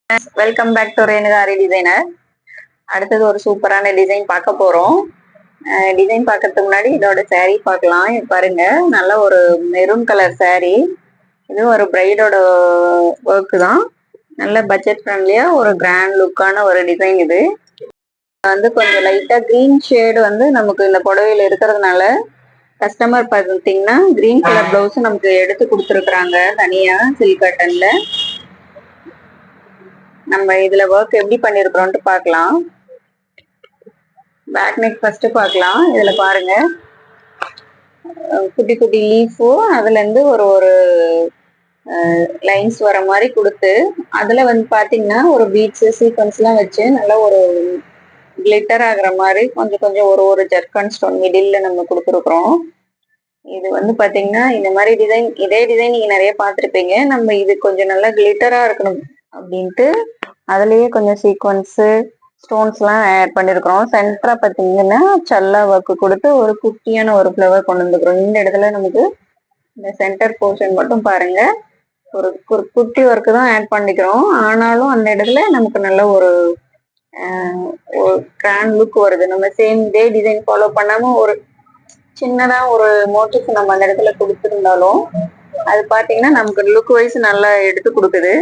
Welcome back to Renukari designer. அடுத்தது ஒரு சூப்பரான டிசைன் பார்க்க போறோம். டிசைன் பார்க்கறதுக்கு முன்னாடி இதோட saree பார்க்கலாம். இது பாருங்க, நல்ல ஒரு மெரூன் கலர் saree. இது ஒரு பிரைடோட ஒர்க் தான். நல்ல பட்ஜெட் ஃப்ரெண்ட்லியா ஒரு கிராண்ட் லுக்கான ஒரு டிசைன். இது வந்து கொஞ்சம் லைட்டா கிரீன் ஷேடு வந்து நமக்கு இந்த புடவையில இருக்கிறதுனால கஸ்டமர் பார்த்தீங்கன்னா கிரீன் கலர் பிளவுஸ் நமக்கு எடுத்து கொடுத்துருக்குறாங்க தனியா சில்க் காட்டன்ல. நம்ம இதுல ஒர்க் எப்படி பண்ணிருக்கிறோம்ட்டு பார்க்கலாம். பேக் நெக் ஃபர்ஸ்ட் பார்க்கலாம். இதுல பாருங்க, குட்டி குட்டி லீஃபும் அதுல இருந்து ஒரு ஒரு லைன்ஸ் வர மாதிரி கொடுத்து அதுல வந்து பாத்தீங்கன்னா ஒரு பீட்ஸ் சீக்வன்ஸ் எல்லாம் வச்சு நல்லா ஒரு கிளிட்டர் ஆகுற மாதிரி கொஞ்சம் கொஞ்சம் ஒரு ஒரு ஜர்கன் ஸ்டோன் மிடில்ல நம்ம கொடுத்துருக்குறோம். இது வந்து பாத்தீங்கன்னா இந்த மாதிரி டிசைன், இதே டிசைன் நீங்க நிறைய பார்த்துருப்பீங்க. நம்ம இது கொஞ்சம் நல்லா கிளிட்டரா இருக்கணும் அப்படின்ட்டு அதுலயே கொஞ்சம் சீக்வன்ஸ் ஸ்டோன்ஸ் எல்லாம் ஆட் பண்ணிருக்கிறோம். சென்டரா பாத்தீங்கன்னா சல்லா ஒர்க் கொடுத்து ஒரு குட்டியான ஒரு ஃபிளவர் கொண்டு வந்துக்கிறோம். இந்த இடத்துல நமக்கு இந்த சென்டர் போர்ஷன் மட்டும் பாருங்க, ஒரு குட்டி ஒர்க்கு தான் ஆட் பண்ணிக்கிறோம். ஆனாலும் அந்த இடத்துல நமக்கு நல்ல ஒரு கிராண்ட் லுக் வருது. நம்ம சேம் இதே டிசைன் ஃபாலோ பண்ணாம ஒரு சின்னதா ஒரு மோட்டிவ் நம்ம அந்த இடத்துல கொடுத்துருந்தாலும் அது பாத்தீங்கன்னா நமக்கு லுக் வைஸ் நல்லா எடுத்து கொடுக்குது.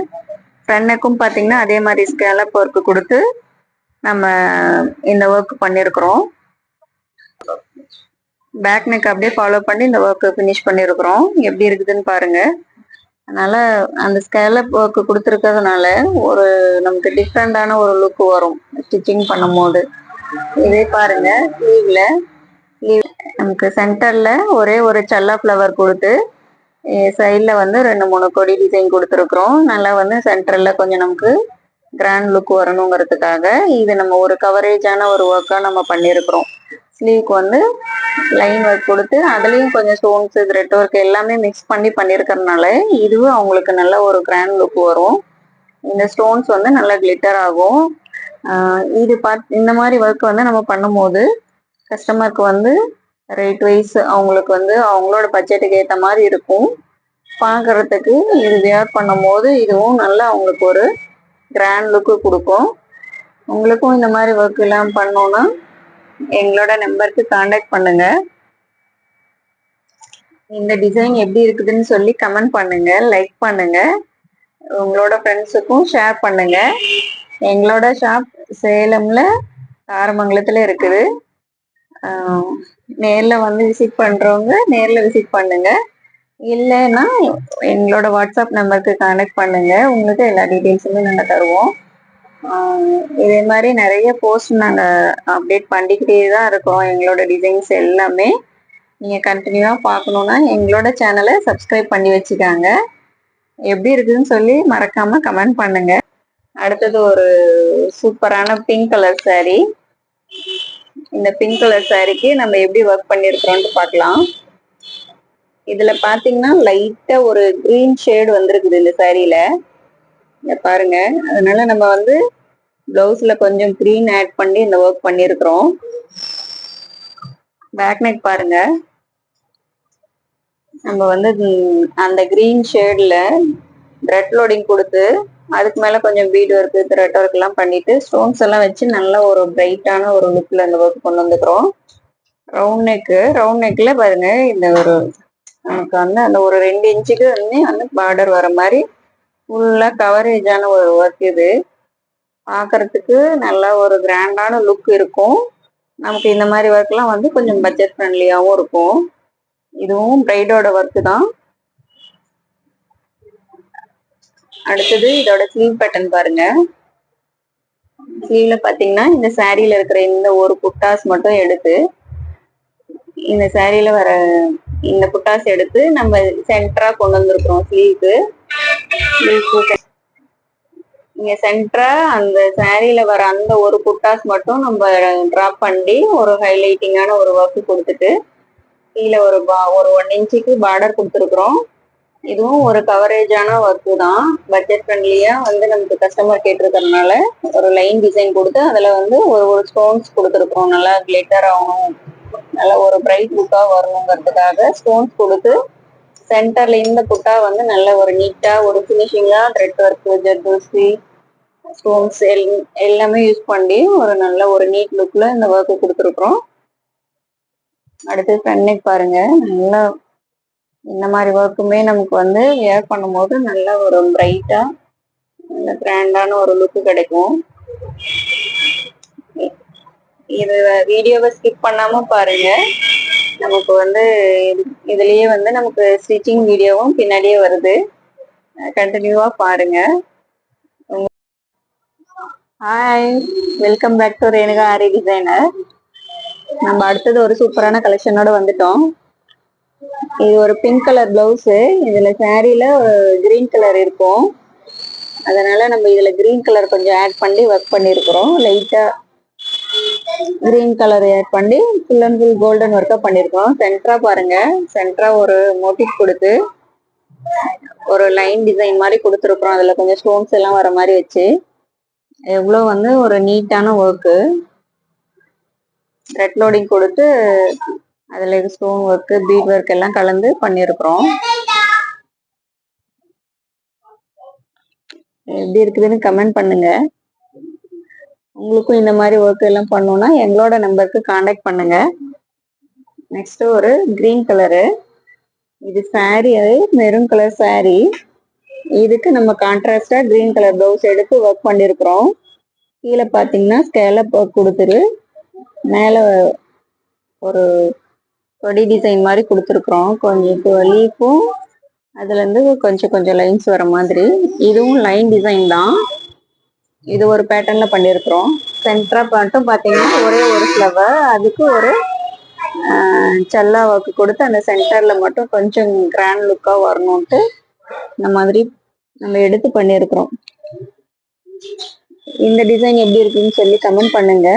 ஃப்ரண்ட்நெக்கும் பாத்தீங்கன்னா அதே மாதிரி ஸ்கேலப் ஒர்க் கொடுத்து நம்ம இந்த ஒர்க் பண்ணிருக்கிறோம். பேக் நெக் அப்படியே ஃபாலோ பண்ணி இந்த ஒர்க் ஃபினிஷ் பண்ணிருக்கிறோம். எப்படி இருக்குதுன்னு பாருங்க. அதனால அந்த ஸ்கேலப் ஒர்க் கொடுத்துருக்கிறதுனால ஒரு நமக்கு டிஃப்ரெண்டான ஒரு லுக் வரும் ஸ்டிச்சிங் பண்ணும் போது. இதே பாருங்க, ஸ்லீவ்ல நமக்கு சென்டர்ல ஒரே ஒரு சல்லா ஃப்ளவர் கொடுத்து சைட்ல வந்து 2-3 கொடி டிசைன் கொடுத்துருக்குறோம். நல்லா வந்து சென்டர்ல கொஞ்சம் நமக்கு கிராண்ட் லுக் வரணுங்கிறதுக்காக இது நம்ம ஒரு கவரேஜான ஒரு ஒர்க்கா நம்ம பண்ணிருக்கிறோம். ஸ்லீவ்க்கு வந்து லைன் ஒர்க் கொடுத்து அதுலயும் கொஞ்சம் ஸ்டோன்ஸ் த்ரெட் ஒர்க் எல்லாமே மிக்ஸ் பண்ணி பண்ணிருக்கிறதுனால இதுவும் அவங்களுக்கு நல்ல ஒரு கிராண்ட் லுக் வரும். இந்த ஸ்டோன்ஸ் வந்து நல்லா கிளிட்டர் ஆகும். இது இந்த மாதிரி ஒர்க் வந்து நம்ம பண்ணும்போது கஸ்டமருக்கு வந்து ரேட் வைஸ் அவங்களுக்கு வந்து அவங்களோட பட்ஜெட்டுக்கு ஏற்ற மாதிரி இருக்கும். பார்க்கறதுக்கு இது வியர் பண்ணும் போது இதுவும் நல்லா அவங்களுக்கு ஒரு கிராண்ட் லுக்கு கொடுக்கும். உங்களுக்கும் இந்த மாதிரி ஒர்க் எல்லாம் பண்ணோம்னா எங்களோட நம்பருக்கு கான்டாக்ட் பண்ணுங்க. இந்த டிசைன் எப்படி இருக்குதுன்னு சொல்லி கமெண்ட் பண்ணுங்க, லைக் பண்ணுங்க, உங்களோட ஃப்ரெண்ட்ஸுக்கும் ஷேர் பண்ணுங்க. எங்களோட ஷாப் சேலம்ல தாரமங்கலத்துல இருக்குது. நேர்ல வந்து விசிட் பண்றவங்க நேர்ல விசிட் பண்ணுங்க. இல்லைன்னா எங்களோட வாட்ஸ்அப் நம்பருக்கு கான்டாக்ட் பண்ணுங்க. உங்களுக்கு எல்லா டீட்டெயில்ஸுமே நாங்கள் தருவோம். இதே மாதிரி நிறைய போஸ்ட் நாங்கள் அப்டேட் பண்ணிக்கிட்டே தான் இருக்கிறோம். எங்களோட டிசைன்ஸ் எல்லாமே நீங்கள் கண்டினியூவாக பார்க்கணுன்னா எங்களோட சேனலை சப்ஸ்கிரைப் பண்ணி வச்சுக்காங்க. எப்படி இருக்குதுன்னு சொல்லி மறக்காம கமெண்ட் பண்ணுங்க. அடுத்தது ஒரு சூப்பரான பிங்க் கலர் saree. இந்த பிங்க் கலர் சாரிக்கு நம்ம எப்படி ஒர்க் பண்ணிருக்கிறோம்னு பார்க்கலாம். இதுல பாத்தீங்கன்னா லைட்டா ஒரு கிரீன் ஷேடு வந்திருக்குது இந்த சாரியில, இங்க பாருங்க. அதனால நம்ம வந்து பிளவுஸ்ல கொஞ்சம் கிரீன் ஆட் பண்ணி இந்த ஒர்க் பண்ணிருக்கிறோம். பேக் நெக் பாருங்க, நம்ம வந்து அந்த கிரீன் ஷேட்ல த்ரெட் லோடிங் கொடுத்து அதுக்கு மேல கொஞ்சம் பீட் ஒர்க் த்ரெட் ஒர்க் எல்லாம் பண்ணிட்டு ஸ்டோன்ஸ் எல்லாம் வச்சு நல்ல ஒரு பிரைட்டான ஒரு லுக்ல இந்த ஒர்க் கொண்டு வந்துக்கிறோம். ரவுண்ட் நெக்ல பாருங்க, இந்த ஒரு நமக்கு வந்து அந்த ஒரு 2 இன்ச்சுக்கு வந்து பார்டர் வர மாதிரி ஃபுல்லா கவரேஜான ஒரு ஒர்க். இது பாக்குறதுக்கு நல்லா ஒரு கிராண்டான லுக் இருக்கும். நமக்கு இந்த மாதிரி ஒர்க் எல்லாம் வந்து கொஞ்சம் பட்ஜெட் ஃப்ரெண்ட்லியாவும் இருக்கும். இதுவும் பிரைடோட ஒர்க் தான். அடுத்தது இதோட ஸ்லீவ் பேட்டர்ன் பாருங்க. ஸ்லீவ்ல பாத்தீங்கன்னா இந்த சாரியில இருக்கிற இந்த ஒரு புட்டாஸ் மட்டும் எடுத்து இந்த சாரியில வர இந்த புட்டாஸ் எடுத்து நம்ம சென்டரா கொண்டு வந்திருக்கிறோம். ஸ்லீவ்க்கு இங்க சென்டரா அந்த சாரியில வர அந்த ஒரு புட்டாஸ் மட்டும் நம்ம டிராப் பண்ணி ஒரு ஹைலைட்டிங்கான ஒரு ஒர்க் கொடுத்துட்டு கீழே ஒரு 1 இன்ச்சுக்கு பார்டர் கொடுத்துருக்குறோம். இதுவும் ஒரு கவரேஜான ஒர்க் தான். பட்ஜெட் ஃப்ரெண்ட்லியா வந்து நமக்கு கஸ்டமர் கேட்டிருக்கிறதுனால ஒரு லைன் டிசைன் கொடுத்து அதுல வந்து ஒரு ஸ்டோன்ஸ் கொடுத்துருக்குறோம். நல்லா கிளிட்டர் ஆகணும், நல்ல ஒரு பிரைட் லுக்கா வரணுங்கிறதுக்காக ஸ்டோன்ஸ் கொடுத்து சென்டர்ல இந்த புட்டா வந்து நல்ல ஒரு நீட்டா ஒரு ஃபினிஷிங்கா த்ரெட் ஒர்க் ஜர்தோசி ஸ்டோன்ஸ் எல்லாமே யூஸ் பண்ணி ஒரு நல்ல ஒரு நீட் லுக்ல இந்த ஒர்க் கொடுத்துருக்குறோம். அடுத்து ஃப்ரண்ட் நெக் பாருங்க. நல்லா இந்த மாதிரி ஒர்க்குமே நமக்கு வந்து வேர் பண்ணும்போது நல்ல ஒரு பிரைட்டா நல்ல கிராண்டான ஒரு லுக்கு கிடைக்கும். இது வீடியோவை ஸ்கிப் பண்ணாம பாருங்க. நமக்கு வந்து இதுலயே வந்து நமக்கு ஸ்டிச்சிங் வீடியோவும் பின்னாடியே வருது. கண்டினியூவா பாருங்க. Hi, welcome back to Renuka Aari designer. நம்ம அடுத்தது ஒரு சூப்பரான கலெக்ஷனோட வந்துட்டோம். இது ஒரு பிங்க் கலர் பிளவுஸ். இதுல சாரீல கிரீன் கலர் இருக்கும். அதனால நம்ம இதுல கிரீன் கலர் கொஞ்சம் ஆட் பண்ணி ஒர்க் பண்ணிருக்கிறோம். லைட்டா கிரீன் கலர் ஆட் பண்ணி ஃபுல் அண்ட் ஃபுல் கோல்டன் ஒர்க்கா பண்ணிருக்கோம். சென்டரா பாருங்க, சென்டரா ஒரு மோட்டிவ் கொடுத்து ஒரு லைன் டிசைன் மாதிரி கொடுத்துருக்குறோம். அதுல கொஞ்சம் ஸ்டோன்ஸ் எல்லாம் வர மாதிரி வச்சு எவ்வளோ வந்து ஒரு நீட்டான ஒர்க்கு. த்ரெட் லோடிங் கொடுத்து அதுல ஸ்டோன் ஒர்க் பீட் ஒர்க் எல்லாம் கலந்து பண்ணிருக்கிறோம். எப்படி இருக்குதுன்னு கமெண்ட் பண்ணுங்க. உங்களுக்கும் இந்த மாதிரி ஒர்க் எல்லாம் பண்ணணும்னா எங்களோட நம்பருக்கு காண்டாக்ட் பண்ணுங்க. நெக்ஸ்ட் ஒரு கிரீன் கலரு. இது சாரி, அது மெரூன் கலர் சாரி. இதுக்கு நம்ம கான்ட்ராஸ்டா கிரீன் கலர் பிளவுஸ் எடுத்து ஒர்க் பண்ணிருக்கிறோம். கீழே பாத்தீங்கன்னா ஸ்கேலப் ஒர்க் கொடுத்துரு, மேல ஒரு கொடி டிசைன் மாதிரி கொடுத்துருக்குறோம். கொஞ்சம் லீஃபும் அதுல இருந்து கொஞ்சம் கொஞ்சம் லைன்ஸ் வர மாதிரி. இதுவும் லைன் டிசைன் தான். இது ஒரு பேட்டர்ன்ல பண்ணிருக்கிறோம். சென்டரா மட்டும் பாத்தீங்கன்னா ஒரே ஒரு ஃப்ளவர், அதுக்கு ஒரு செல்லா ஒர்க் கொடுத்து அந்த சென்டர்ல மட்டும் கொஞ்சம் கிராண்ட் லுக்கா வரணும்ட்டு இந்த மாதிரி நம்ம எடுத்து பண்ணிருக்கிறோம். இந்த டிசைன் எப்படி இருக்குன்னு சொல்லி கமெண்ட் பண்ணுங்க.